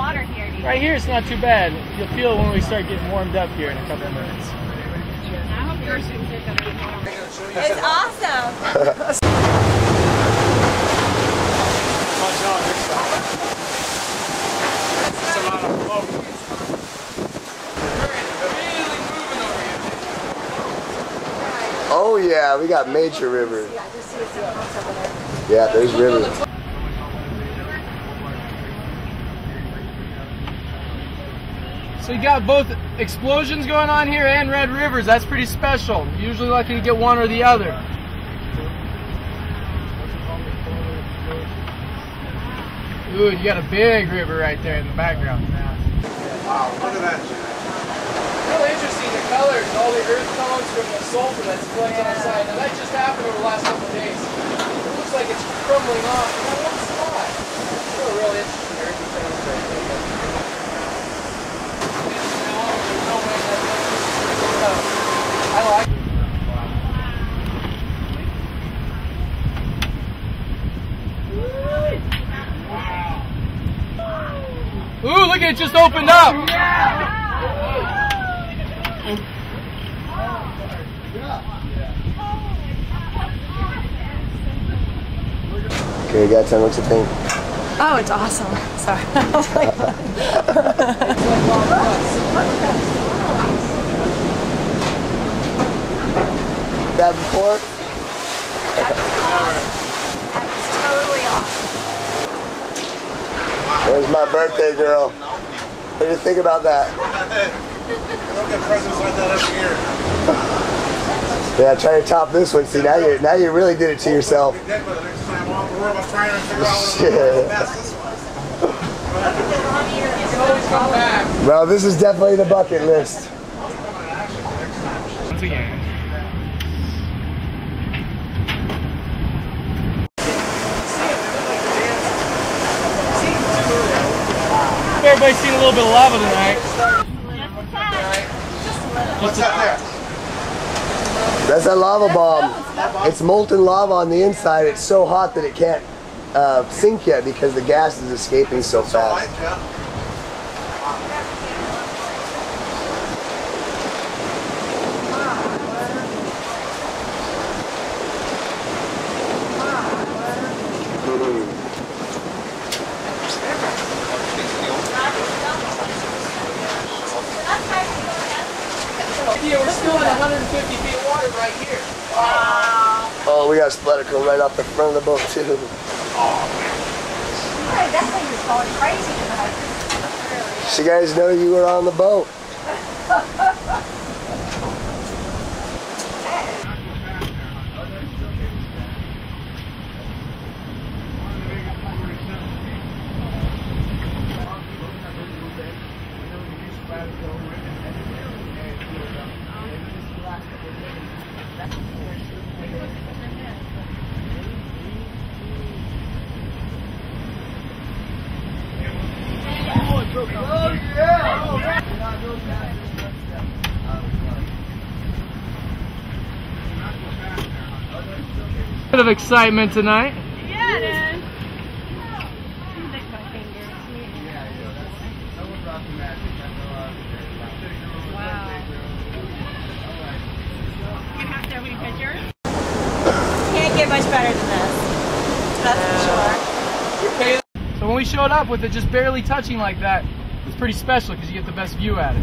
water here? Right here it's not too bad. You'll feel it when we start getting warmed up here in a couple of minutes. I hope your swimsuit It's awesome. That's a lot of flow. Oh yeah, we got major rivers. Yeah, there's rivers. So you got both explosions going on here and red rivers. That's pretty special. Usually lucky to get one or the other. Ooh, you got a big river right there in the background. Wow, look at that. Really interesting, the colors, all the earth tones from the sulfur that's collecting on the side. Now that just happened over the last couple of days. It looks like it's crumbling off in that one spot. It's really interesting earth tones right there. I like it. Ooh, look, it just opened up. Okay, got time. What's the thing? Oh, it's awesome. Sorry. That before? That's totally awesome. There's my birthday girl. What do you think about that? I don't get presents like that every year. Yeah, try to top this one. See, now you really did it to yourself. Well, this is definitely the bucket list. Once again. Everybody's seen a little bit of lava tonight. What's that there? That's that lava bomb. It's molten lava on the inside. It's so hot that it can't sink yet because the gas is escaping so fast. Yeah, we're still at 150 feet of water right here. Wow. Oh, we got splutterco right off the front of the boat too. You definitely just going crazy tonight. So you guys know you were on the boat. Bit of excitement tonight. Yeah, it is. Wow. You have so many pictures? Can't get much better than this. That's for sure. So when we showed up with it just barely touching like that, it's pretty special because you get the best view at it.